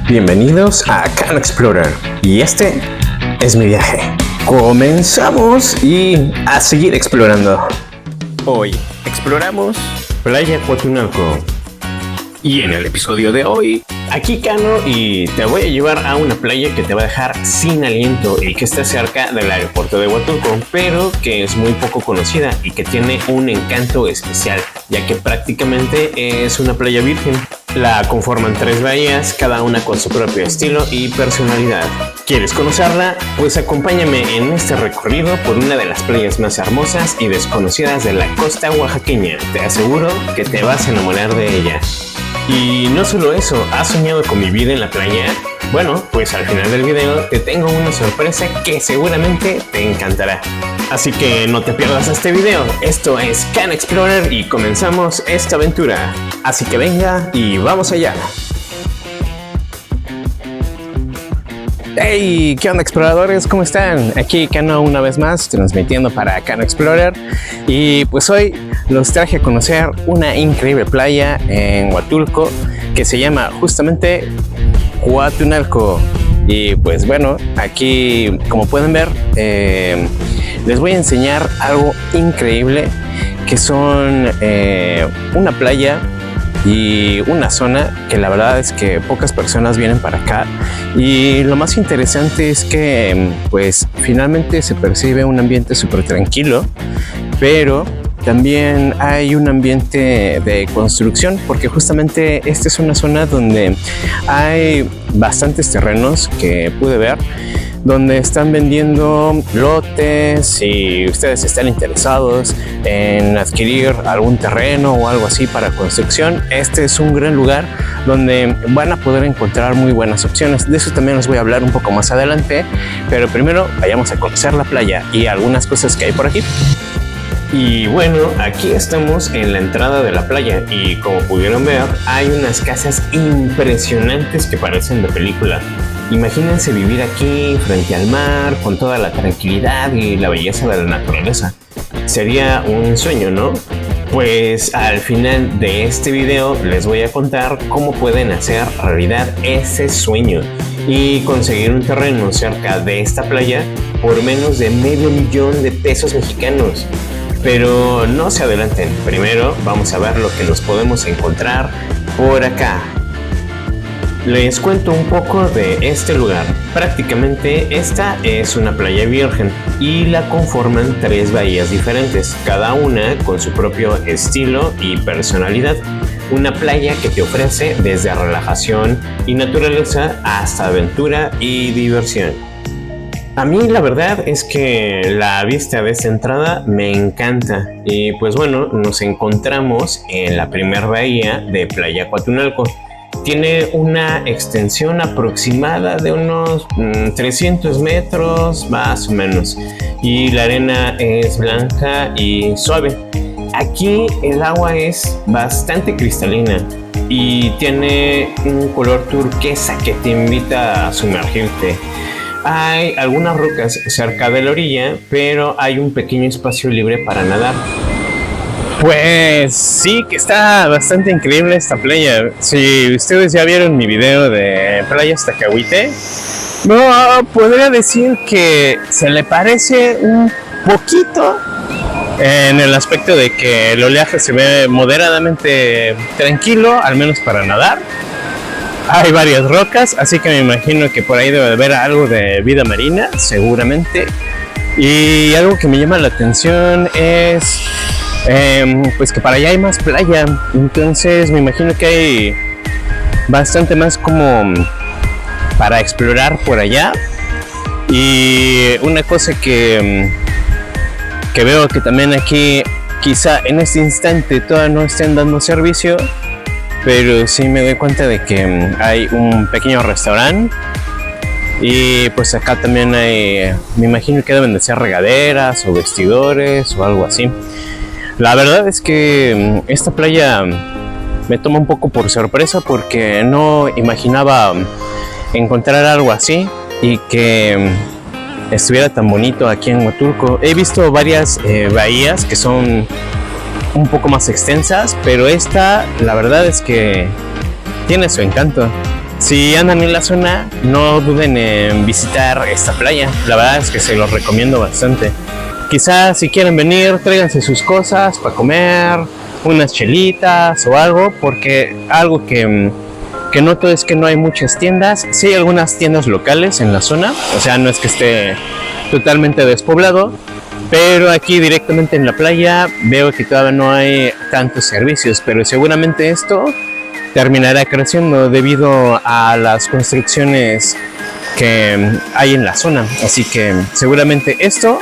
Bienvenidos a Can Explorer y este es mi viaje. Comenzamos y a seguir explorando. Hoy exploramos Playa Coatzacoalcos y en el episodio de hoy, aquí Cano y te voy a llevar a una playa que te va a dejar sin aliento y que está cerca del aeropuerto de Huatulco, pero que es muy poco conocida y que tiene un encanto especial, ya que prácticamente es una playa virgen. La conforman 3 bahías, cada una con su propio estilo y personalidad. ¿Quieres conocerla? Pues acompáñame en este recorrido por una de las playas más hermosas y desconocidas de la costa oaxaqueña. Te aseguro que te vas a enamorar de ella. Y no solo eso, ¿has soñado con vivir en la playa? Bueno, pues al final del video te tengo una sorpresa que seguramente te encantará. Así que no te pierdas este video. Esto es Can Explorer y comenzamos esta aventura. Así que venga y vamos allá. ¡Hey! ¿Qué onda, exploradores? ¿Cómo están? Aquí Cano una vez más, transmitiendo para Can Explorer. Y pues hoy los traje a conocer una increíble playa en Huatulco que se llama justamente Coatzacoalcos. Y pues bueno, aquí como pueden ver, les voy a enseñar algo increíble que son una playa y una zona que la verdad es que pocas personas vienen para acá, y lo más interesante es que pues finalmente se percibe un ambiente súper tranquilo, pero también hay un ambiente de construcción, porque justamente esta es una zona donde hay bastantes terrenos que pude ver, donde están vendiendo lotes. Si ustedes están interesados en adquirir algún terreno o algo así para construcción, este es un gran lugar donde van a poder encontrar muy buenas opciones. De eso también les voy a hablar un poco más adelante, pero primero vayamos a conocer la playa y algunas cosas que hay por aquí. Y bueno, aquí estamos en la entrada de la playa y como pudieron ver, hay unas casas impresionantes que parecen de película. Imagínense vivir aquí frente al mar con toda la tranquilidad y la belleza de la naturaleza. Sería un sueño, ¿no? Pues al final de este video les voy a contar cómo pueden hacer realidad ese sueño y conseguir un terreno cerca de esta playa por menos de $500,000 pesos mexicanos. Pero no se adelanten, primero vamos a ver lo que nos podemos encontrar por acá. Les cuento un poco de este lugar. Prácticamente esta es una playa virgen y la conforman 3 bahías diferentes, cada una con su propio estilo y personalidad. Una playa que te ofrece desde relajación y naturaleza hasta aventura y diversión. A mí la verdad es que la vista de esta entrada me encanta y pues bueno, nos encontramos en la primera bahía de Playa Coatzacoalcos. Tiene una extensión aproximada de unos 300 metros más o menos y la arena es blanca y suave. Aquí el agua es bastante cristalina y tiene un color turquesa que te invita a sumergirte. Hay algunas rocas cerca de la orilla, pero hay un pequeño espacio libre para nadar. Pues sí, que está bastante increíble esta playa. Si ustedes ya vieron mi video de Playas Tacahuite, no, podría decir que se le parece un poquito en el aspecto de que el oleaje se ve moderadamente tranquilo, al menos para nadar. Hay varias rocas, así que me imagino que por ahí debe haber algo de vida marina, seguramente. Y algo que me llama la atención es pues que para allá hay más playa, entonces me imagino que hay bastante más como para explorar por allá. Y una cosa que veo que también aquí, quizá en este instante todavía no estén dando servicio, pero sí me doy cuenta de que hay un pequeño restaurante y pues acá también hay, me imagino que deben de ser regaderas o vestidores o algo así. La verdad es que esta playa me toma un poco por sorpresa porque no imaginaba encontrar algo así y que estuviera tan bonito aquí en Huatulco. He visto varias bahías que son un poco más extensas, pero esta la verdad es que tiene su encanto. Si andan en la zona, no duden en visitar esta playa. La verdad es que se los recomiendo bastante. Quizás si quieren venir, tráiganse sus cosas para comer, unas chelitas o algo, porque algo que noto es que no hay muchas tiendas. Sí hay algunas tiendas locales en la zona, o sea, no es que esté totalmente despoblado, pero aquí directamente en la playa veo que todavía no hay tantos servicios, pero seguramente esto terminará creciendo debido a las construcciones que hay en la zona, así que seguramente esto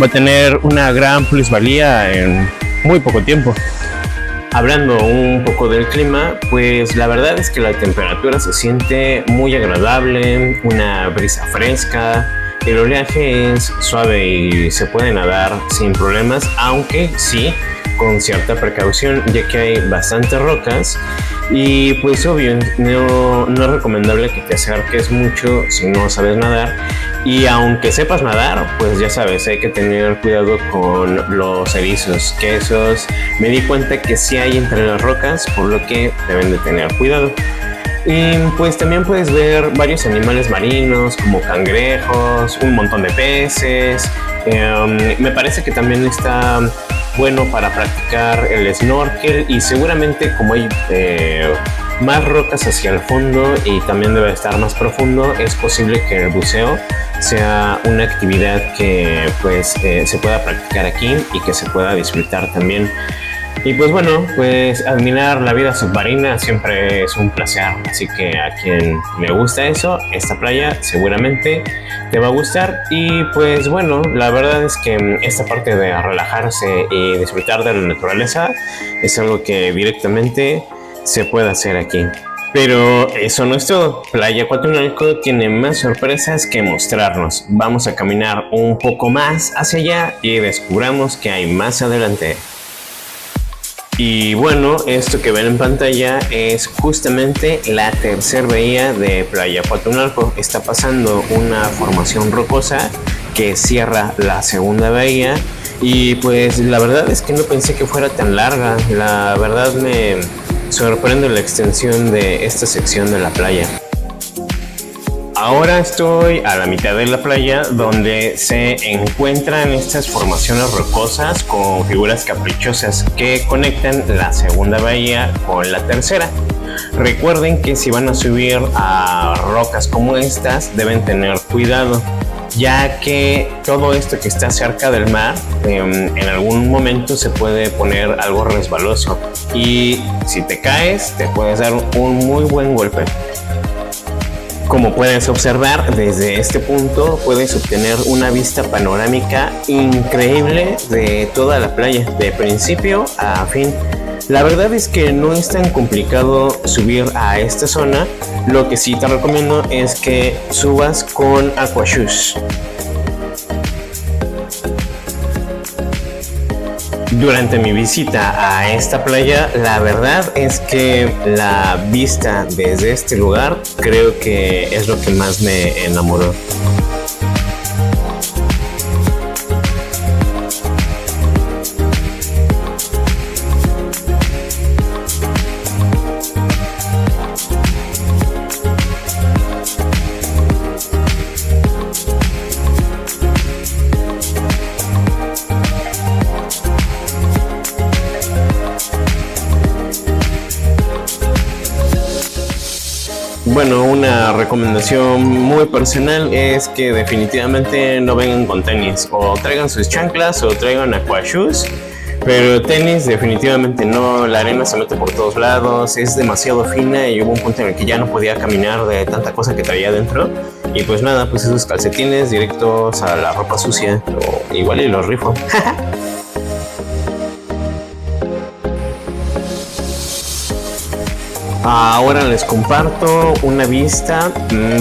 va a tener una gran plusvalía en muy poco tiempo. Hablando un poco del clima, pues la verdad es que la temperatura se siente muy agradable, una brisa fresca, el oleaje es suave y se puede nadar sin problemas, aunque sí con cierta precaución, ya que hay bastantes rocas y pues obvio no es recomendable que te acerques mucho si no sabes nadar, y aunque sepas nadar, pues ya sabes, hay que tener cuidado con los erizos, que esos me di cuenta que sí hay entre las rocas, por lo que deben de tener cuidado. Y pues también puedes ver varios animales marinos como cangrejos, un montón de peces. Me parece que también está bueno para practicar el snorkel, y seguramente como hay más rocas hacia el fondo y también debe estar más profundo, es posible que el buceo sea una actividad que pues se pueda practicar aquí y que se pueda disfrutar también. Y pues bueno, pues admirar la vida submarina siempre es un placer, así que a quien le gusta eso, esta playa seguramente te va a gustar. Y pues bueno, la verdad es que esta parte de relajarse y disfrutar de la naturaleza es algo que directamente se puede hacer aquí. Pero eso no es todo. Playa Cuatunalco tiene más sorpresas que mostrarnos. Vamos a caminar un poco más hacia allá y descubramos que hay más adelante. Y bueno, esto que ven en pantalla es justamente la tercera bahía de Playa Cuatunalco. Está pasando una formación rocosa que cierra la segunda bahía, y pues la verdad es que no pensé que fuera tan larga. La verdad me sorprende la extensión de esta sección de la playa. Ahora estoy a la mitad de la playa, donde se encuentran estas formaciones rocosas con figuras caprichosas que conectan la segunda bahía con la tercera. Recuerden que si van a subir a rocas como estas deben tener cuidado, ya que todo esto que está cerca del mar en algún momento se puede poner algo resbaloso, y si te caes te puedes dar un muy buen golpe. Como puedes observar, desde este punto puedes obtener una vista panorámica increíble de toda la playa, de principio a fin. La verdad es que no es tan complicado subir a esta zona. Lo que sí te recomiendo es que subas con aquashoes. Durante mi visita a esta playa, la verdad es que la vista desde este lugar creo que es lo que más me enamoró. Bueno, una recomendación muy personal es que definitivamente no vengan con tenis, o traigan sus chanclas o traigan aquashoes, pero tenis definitivamente no. La arena se mete por todos lados, es demasiado fina y hubo un punto en el que ya no podía caminar de tanta cosa que traía adentro, y pues nada, pues esos calcetines directos a la ropa sucia, o igual y los rifo. Ahora les comparto una vista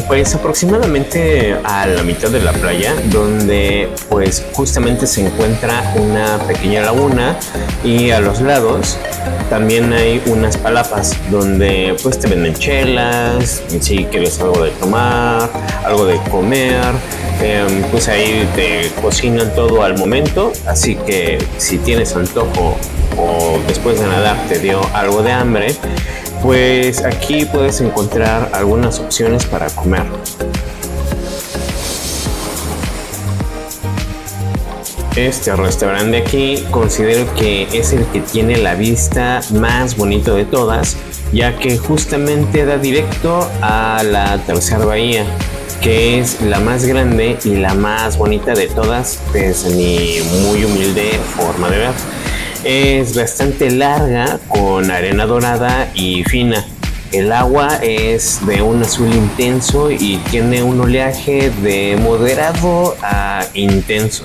pues aproximadamente a la mitad de la playa, donde pues justamente se encuentra una pequeña laguna, y a los lados también hay unas palapas donde pues te venden chelas, si quieres algo de tomar, algo de comer, pues ahí te cocinan todo al momento, así que si tienes antojo o después de nadar te dio algo de hambre, pues aquí puedes encontrar algunas opciones para comer. Este restaurante de aquí considero que es el que tiene la vista más bonita de todas, ya que justamente da directo a la tercera bahía, que es la más grande y la más bonita de todas desde mi muy humilde forma de ver. Es bastante larga, con arena dorada y fina. El agua es de un azul intenso y tiene un oleaje de moderado a intenso.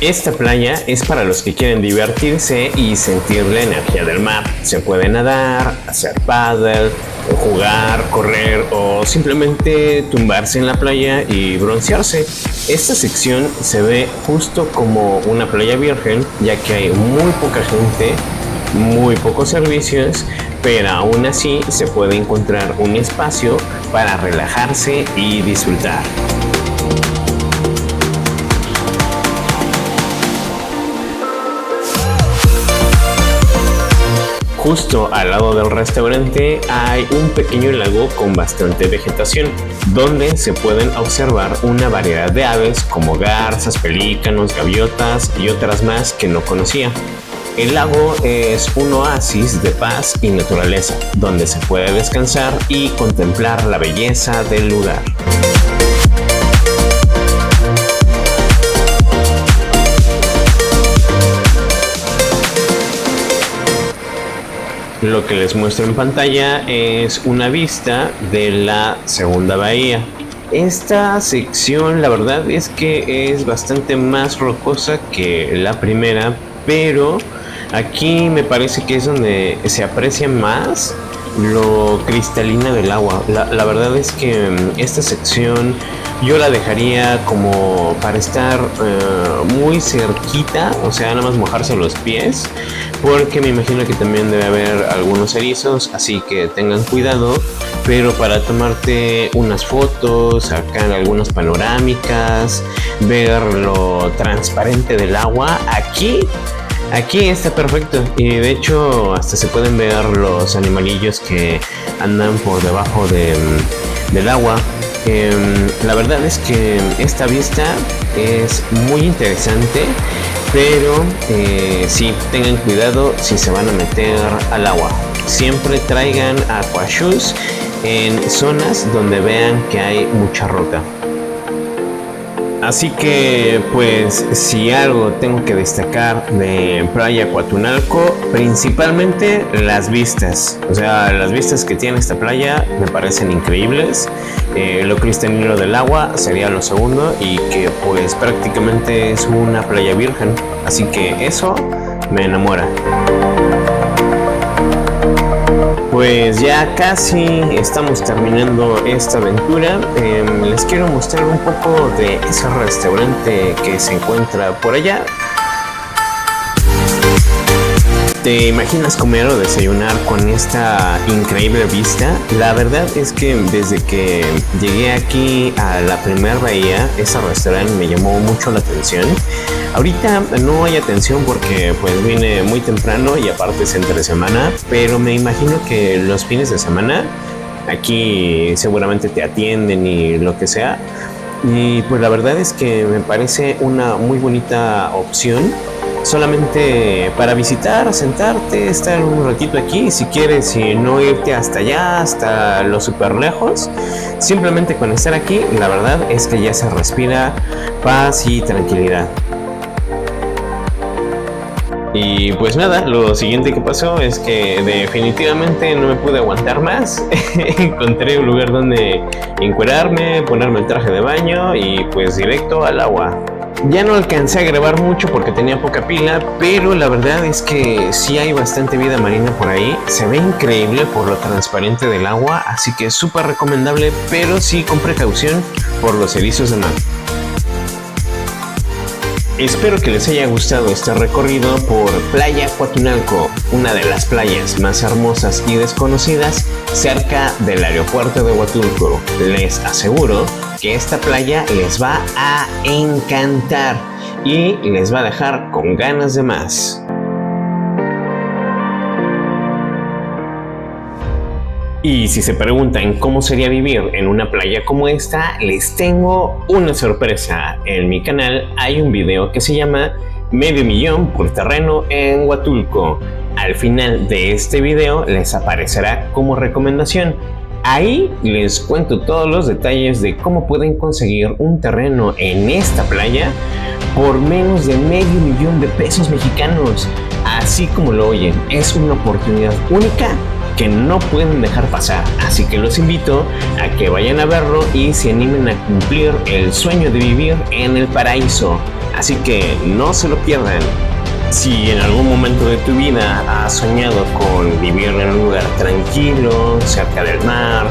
Esta playa es para los que quieren divertirse y sentir la energía del mar. Se puede nadar, hacer paddle, jugar, correr o simplemente tumbarse en la playa y broncearse. Esta sección se ve justo como una playa virgen, ya que hay muy poca gente, muy pocos servicios, pero aún así se puede encontrar un espacio para relajarse y disfrutar. Justo al lado del restaurante hay un pequeño lago con bastante vegetación, donde se pueden observar una variedad de aves como garzas, pelícanos, gaviotas y otras más que no conocía. El lago es un oasis de paz y naturaleza, donde se puede descansar y contemplar la belleza del lugar. Lo que les muestro en pantalla es una vista de la segunda bahía. Esta sección, la verdad es que es bastante más rocosa que la primera, pero aquí me parece que es donde se aprecia más lo cristalina del agua. La verdad es que esta sección yo la dejaría como para estar muy cerquita, o sea, nada más mojarse los pies, porque me imagino que también debe haber algunos erizos, así que tengan cuidado. Pero para tomarte unas fotos, sacar algunas panorámicas, ver lo transparente del agua, aquí está perfecto. Y de hecho hasta se pueden ver los animalillos que andan por debajo del agua. La verdad es que esta vista es muy interesante, pero sí, tengan cuidado si se van a meter al agua. Siempre traigan aquashoes en zonas donde vean que hay mucha roca. Así que, pues, si algo tengo que destacar de Playa Huatulco, principalmente las vistas. O sea, las vistas que tiene esta playa me parecen increíbles. Lo cristalino del agua sería lo segundo, y que pues prácticamente es una playa virgen. Así que eso me enamora. Pues ya casi estamos terminando esta aventura. Les quiero mostrar un poco de ese restaurante que se encuentra por allá. ¿Te imaginas comer o desayunar con esta increíble vista? La verdad es que desde que llegué aquí a la primera bahía, ese restaurante me llamó mucho la atención. Ahorita no hay atención porque pues vine muy temprano y aparte es entre semana, pero me imagino que los fines de semana aquí seguramente te atienden y lo que sea. Y pues la verdad es que me parece una muy bonita opción. Solamente para visitar, sentarte, estar un ratito aquí, si quieres, y no irte hasta allá, hasta lo súper lejos. Simplemente con estar aquí, la verdad es que ya se respira paz y tranquilidad. Y pues nada, lo siguiente que pasó es que definitivamente no me pude aguantar más. Encontré un lugar donde encuerarme, ponerme el traje de baño y pues directo al agua. Ya no alcancé a grabar mucho porque tenía poca pila, pero la verdad es que sí hay bastante vida marina por ahí. Se ve increíble por lo transparente del agua, así que es súper recomendable, pero sí con precaución por los erizos de mar. Espero que les haya gustado este recorrido por Playa Huatulco, una de las playas más hermosas y desconocidas cerca del aeropuerto de Huatulco. Les aseguro que esta playa les va a encantar y les va a dejar con ganas de más. Y si se preguntan cómo sería vivir en una playa como esta, les tengo una sorpresa. En mi canal hay un video que se llama Medio Millón por terreno en Huatulco. Al final de este video les aparecerá como recomendación. Ahí les cuento todos los detalles de cómo pueden conseguir un terreno en esta playa por menos de $500,000 mexicanos. Así como lo oyen, es una oportunidad única que no pueden dejar pasar, así que los invito a que vayan a verlo y se animen a cumplir el sueño de vivir en el paraíso, así que no se lo pierdan. Si en algún momento de tu vida has soñado con vivir en un lugar tranquilo, cerca del mar,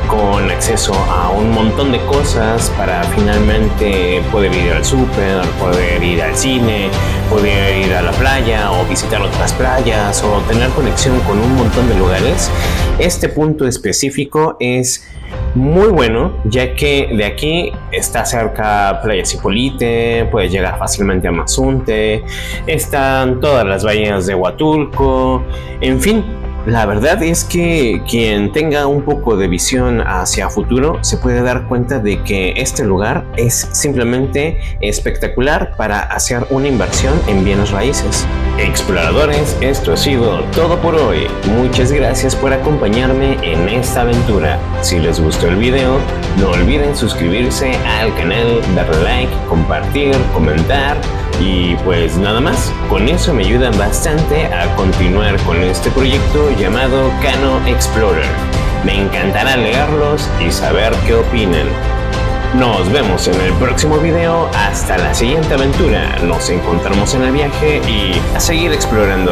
con acceso a un montón de cosas para finalmente poder ir al súper, poder ir al cine, poder ir a la playa o visitar otras playas o tener conexión con un montón de lugares, este punto específico es muy bueno, ya que de aquí está cerca Playa Zipolite, puedes llegar fácilmente a Mazunte, están todas las bahías de Huatulco, en fin. La verdad es que quien tenga un poco de visión hacia futuro se puede dar cuenta de que este lugar es simplemente espectacular para hacer una inversión en bienes raíces. Exploradores, esto ha sido todo por hoy. Muchas gracias por acompañarme en esta aventura. Si les gustó el video, no olviden suscribirse al canal, darle like, compartir, comentar. Y pues nada más, con eso me ayudan bastante a continuar con este proyecto llamado Cano Explorer. Me encantará leerlos y saber qué opinan. Nos vemos en el próximo video, hasta la siguiente aventura. Nos encontramos en el viaje y a seguir explorando.